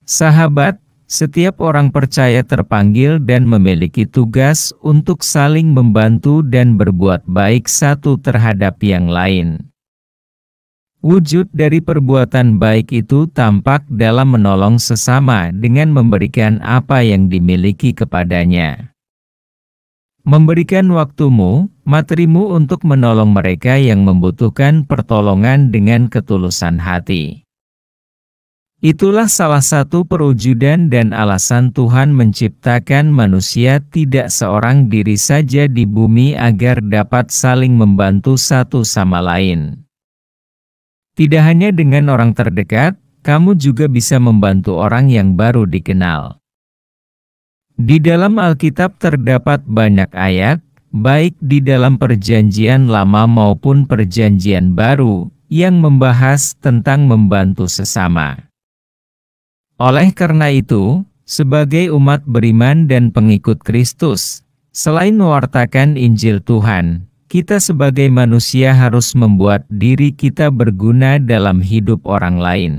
Sahabat, setiap orang percaya terpanggil dan memiliki tugas untuk saling membantu dan berbuat baik satu terhadap yang lain. Wujud dari perbuatan baik itu tampak dalam menolong sesama dengan memberikan apa yang dimiliki kepadanya. Memberikan waktumu, materimu untuk menolong mereka yang membutuhkan pertolongan dengan ketulusan hati. Itulah salah satu perwujudan dan alasan Tuhan menciptakan manusia tidak seorang diri saja di bumi agar dapat saling membantu satu sama lain. Tidak hanya dengan orang terdekat, kamu juga bisa membantu orang yang baru dikenal. Di dalam Alkitab terdapat banyak ayat, baik di dalam Perjanjian Lama maupun Perjanjian Baru, yang membahas tentang membantu sesama. Oleh karena itu, sebagai umat beriman dan pengikut Kristus, selain mewartakan Injil Tuhan, kita sebagai manusia harus membuat diri kita berguna dalam hidup orang lain.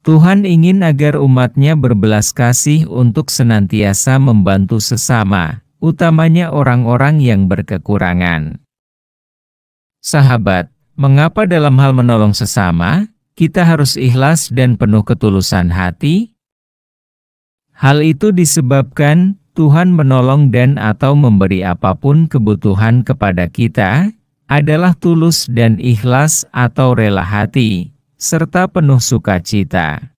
Tuhan ingin agar umatnya berbelas kasih untuk senantiasa membantu sesama, utamanya orang-orang yang berkekurangan. Sahabat, mengapa dalam hal menolong sesama, kita harus ikhlas dan penuh ketulusan hati? Hal itu disebabkan Tuhan menolong dan atau memberi apapun kebutuhan kepada kita, adalah tulus dan ikhlas atau rela hati, serta penuh sukacita.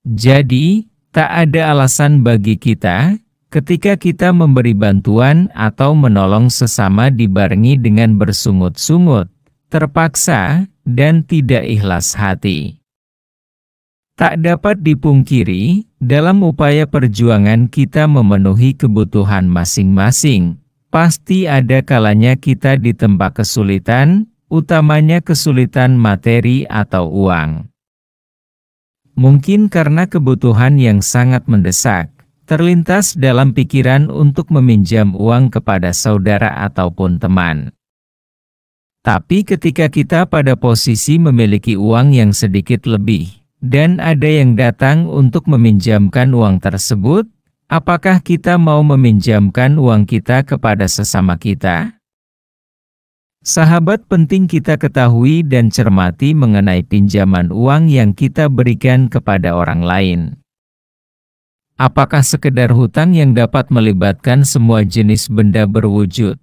Jadi, tak ada alasan bagi kita, ketika kita memberi bantuan atau menolong sesama dibarengi dengan bersungut-sungut, terpaksa, dan tidak ikhlas hati. Tak dapat dipungkiri, dalam upaya perjuangan kita memenuhi kebutuhan masing-masing, pasti ada kalanya kita ditempa kesulitan, utamanya kesulitan materi atau uang. Mungkin karena kebutuhan yang sangat mendesak, terlintas dalam pikiran untuk meminjam uang kepada saudara ataupun teman. Tapi ketika kita pada posisi memiliki uang yang sedikit lebih, dan ada yang datang untuk meminjamkan uang tersebut, apakah kita mau meminjamkan uang kita kepada sesama kita? Sahabat, penting kita ketahui dan cermati mengenai pinjaman uang yang kita berikan kepada orang lain. Apakah sekedar hutang yang dapat melibatkan semua jenis benda berwujud?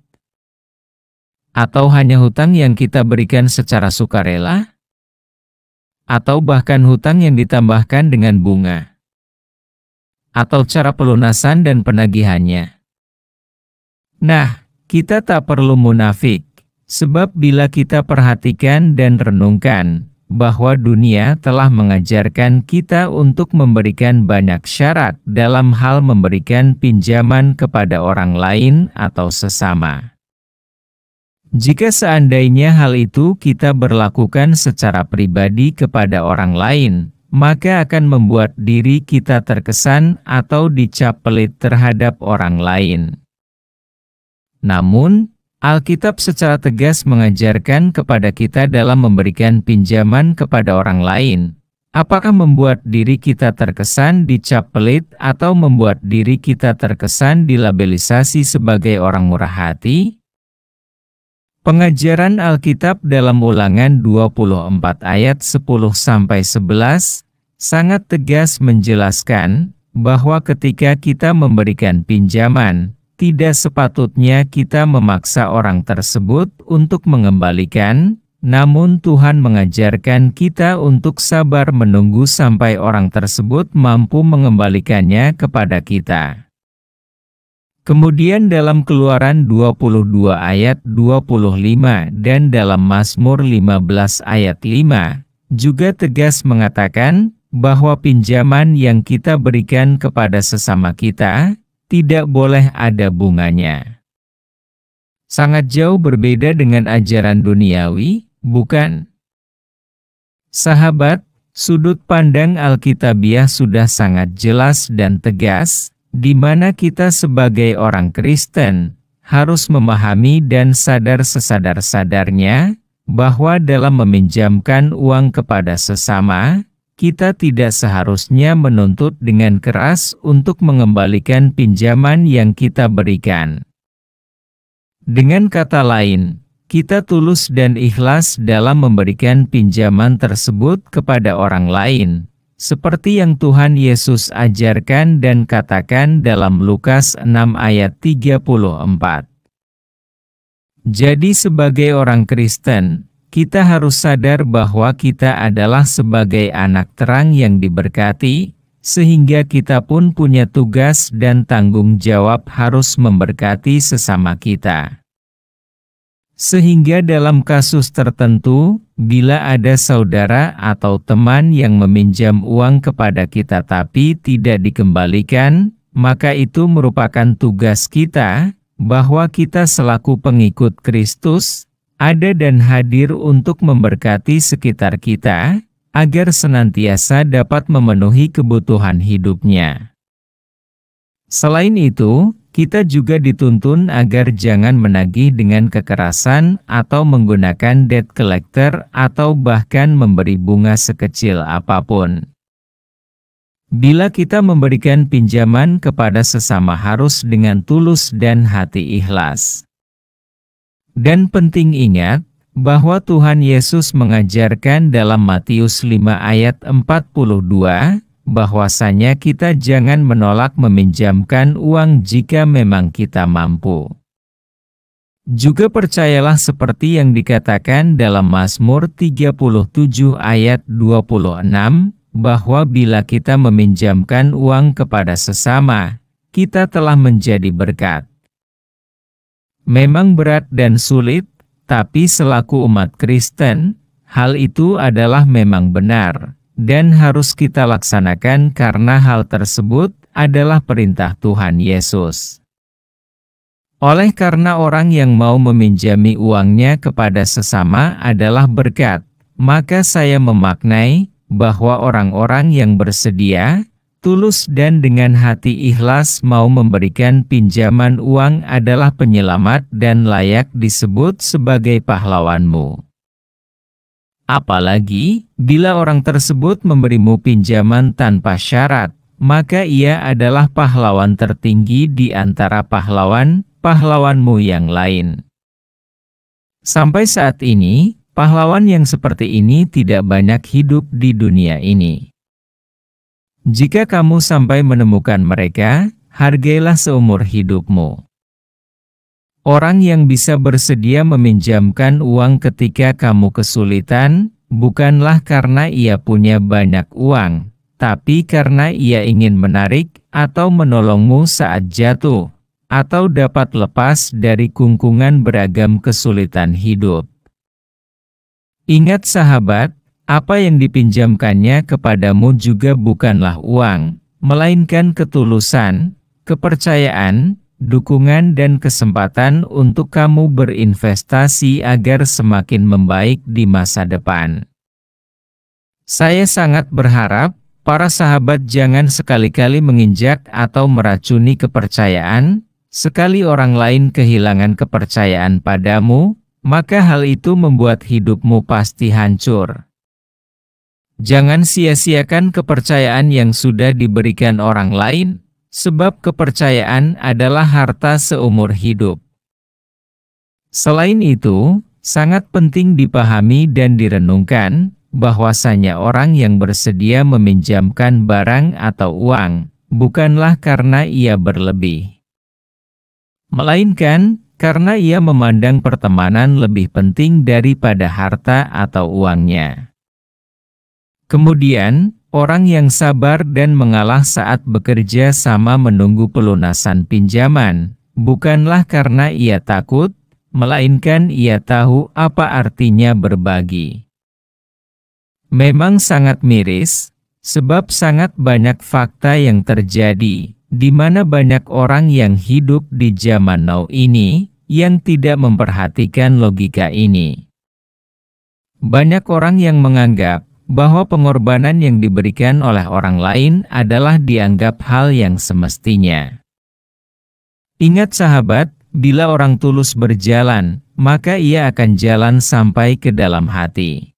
Atau hanya hutang yang kita berikan secara sukarela? Atau bahkan hutang yang ditambahkan dengan bunga? Atau cara pelunasan dan penagihannya? Nah, kita tak perlu munafik, sebab bila kita perhatikan dan renungkan, bahwa dunia telah mengajarkan kita untuk memberikan banyak syarat dalam hal memberikan pinjaman kepada orang lain atau sesama. Jika seandainya hal itu kita berlakukan secara pribadi kepada orang lain, maka akan membuat diri kita terkesan atau dicap pelit terhadap orang lain. Namun, Alkitab secara tegas mengajarkan kepada kita dalam memberikan pinjaman kepada orang lain. Apakah membuat diri kita terkesan dicap pelit atau membuat diri kita terkesan dilabelisasi sebagai orang murah hati? Pengajaran Alkitab dalam Ulangan 24 ayat 10-11 sangat tegas menjelaskan bahwa ketika kita memberikan pinjaman, tidak sepatutnya kita memaksa orang tersebut untuk mengembalikan, namun Tuhan mengajarkan kita untuk sabar menunggu sampai orang tersebut mampu mengembalikannya kepada kita. Kemudian dalam Keluaran 22 ayat 25 dan dalam Mazmur 15 ayat 5, juga tegas mengatakan bahwa pinjaman yang kita berikan kepada sesama kita, tidak boleh ada bunganya. Sangat jauh berbeda dengan ajaran duniawi, bukan? Sahabat, sudut pandang Alkitabiah sudah sangat jelas dan tegas, di mana kita sebagai orang Kristen harus memahami dan sadar sesadar-sadarnya bahwa dalam meminjamkan uang kepada sesama, kita tidak seharusnya menuntut dengan keras untuk mengembalikan pinjaman yang kita berikan. Dengan kata lain, kita tulus dan ikhlas dalam memberikan pinjaman tersebut kepada orang lain, seperti yang Tuhan Yesus ajarkan dan katakan dalam Lukas 6 ayat 34. Jadi sebagai orang Kristen, kita harus sadar bahwa kita adalah sebagai anak terang yang diberkati, sehingga kita pun punya tugas dan tanggung jawab harus memberkati sesama kita. Sehingga dalam kasus tertentu, bila ada saudara atau teman yang meminjam uang kepada kita tapi tidak dikembalikan, maka itu merupakan tugas kita, bahwa kita selaku pengikut Kristus, ada dan hadir untuk memberkati sekitar kita, agar senantiasa dapat memenuhi kebutuhan hidupnya. Selain itu, kita juga dituntun agar jangan menagih dengan kekerasan atau menggunakan debt collector atau bahkan memberi bunga sekecil apapun. Bila kita memberikan pinjaman kepada sesama harus dengan tulus dan hati ikhlas. Dan penting ingat, bahwa Tuhan Yesus mengajarkan dalam Matius 5 ayat 42, bahwasanya kita jangan menolak meminjamkan uang jika memang kita mampu. Juga percayalah seperti yang dikatakan dalam Mazmur 37 ayat 26, bahwa bila kita meminjamkan uang kepada sesama, kita telah menjadi berkat. Memang berat dan sulit, tapi selaku umat Kristen, hal itu adalah memang benar, dan harus kita laksanakan karena hal tersebut adalah perintah Tuhan Yesus. Oleh karena orang yang mau meminjami uangnya kepada sesama adalah berkat, maka saya memaknai bahwa orang-orang yang bersedia, tulus dan dengan hati ikhlas mau memberikan pinjaman uang adalah penyelamat dan layak disebut sebagai pahlawanmu. Apalagi, bila orang tersebut memberimu pinjaman tanpa syarat, maka ia adalah pahlawan tertinggi di antara pahlawanmu yang lain. Sampai saat ini, pahlawan yang seperti ini tidak banyak hidup di dunia ini. Jika kamu sampai menemukan mereka, hargailah seumur hidupmu. Orang yang bisa bersedia meminjamkan uang ketika kamu kesulitan, bukanlah karena ia punya banyak uang, tapi karena ia ingin menarik atau menolongmu saat jatuh, atau dapat lepas dari kungkungan beragam kesulitan hidup. Ingat sahabat, apa yang dipinjamkannya kepadamu juga bukanlah uang, melainkan ketulusan, kepercayaan, dukungan dan kesempatan untuk kamu berinvestasi agar semakin membaik di masa depan. Saya sangat berharap, para sahabat jangan sekali-kali menginjak atau meracuni kepercayaan, sekali orang lain kehilangan kepercayaan padamu, maka hal itu membuat hidupmu pasti hancur. Jangan sia-siakan kepercayaan yang sudah diberikan orang lain, sebab kepercayaan adalah harta seumur hidup. Selain itu, sangat penting dipahami dan direnungkan, bahwasanya orang yang bersedia meminjamkan barang atau uang, bukanlah karena ia berlebih, melainkan karena ia memandang pertemanan lebih penting daripada harta atau uangnya. Kemudian, orang yang sabar dan mengalah saat bekerja sama menunggu pelunasan pinjaman, bukanlah karena ia takut, melainkan ia tahu apa artinya berbagi. Memang sangat miris, sebab sangat banyak fakta yang terjadi, di mana banyak orang yang hidup di zaman now ini, yang tidak memperhatikan logika ini. Banyak orang yang menganggap bahwa pengorbanan yang diberikan oleh orang lain adalah dianggap hal yang semestinya. Ingat sahabat, bila orang tulus berjalan, maka ia akan jalan sampai ke dalam hati.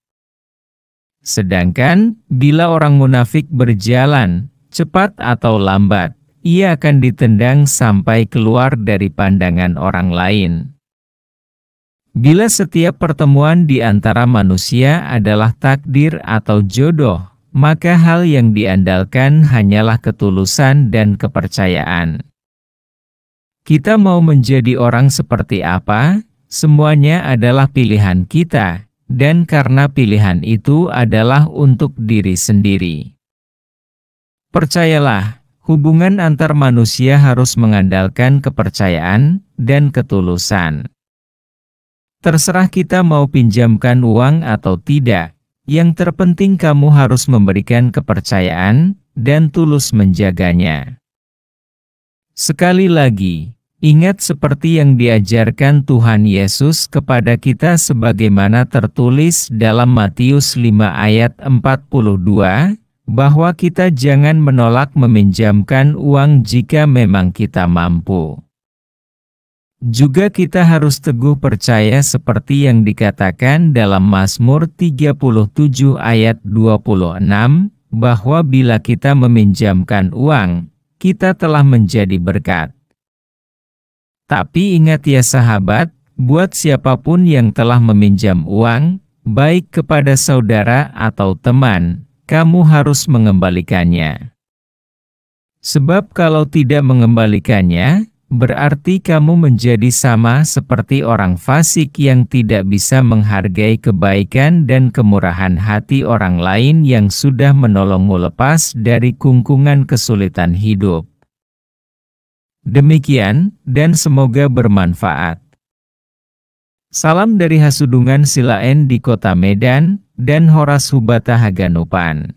Sedangkan, bila orang munafik berjalan, cepat atau lambat, ia akan ditendang sampai keluar dari pandangan orang lain. Bila setiap pertemuan di antara manusia adalah takdir atau jodoh, maka hal yang diandalkan hanyalah ketulusan dan kepercayaan. Kita mau menjadi orang seperti apa, semuanya adalah pilihan kita, dan karena pilihan itu adalah untuk diri sendiri. Percayalah, hubungan antar manusia harus mengandalkan kepercayaan dan ketulusan. Terserah kita mau pinjamkan uang atau tidak, yang terpenting kamu harus memberikan kepercayaan dan tulus menjaganya. Sekali lagi, ingat seperti yang diajarkan Tuhan Yesus kepada kita sebagaimana tertulis dalam Matius 5 ayat 42, bahwa kita jangan menolak meminjamkan uang jika memang kita mampu. Juga kita harus teguh percaya seperti yang dikatakan dalam Mazmur 37 ayat 26, bahwa bila kita meminjamkan uang, kita telah menjadi berkat. Tapi ingat ya sahabat, buat siapapun yang telah meminjam uang, baik kepada saudara atau teman, kamu harus mengembalikannya. Sebab kalau tidak mengembalikannya, berarti kamu menjadi sama seperti orang fasik yang tidak bisa menghargai kebaikan dan kemurahan hati orang lain yang sudah menolongmu lepas dari kungkungan kesulitan hidup. Demikian, dan semoga bermanfaat. Salam dari Hasudungan Silaen di Kota Medan, dan Horas Hubata Haganupan.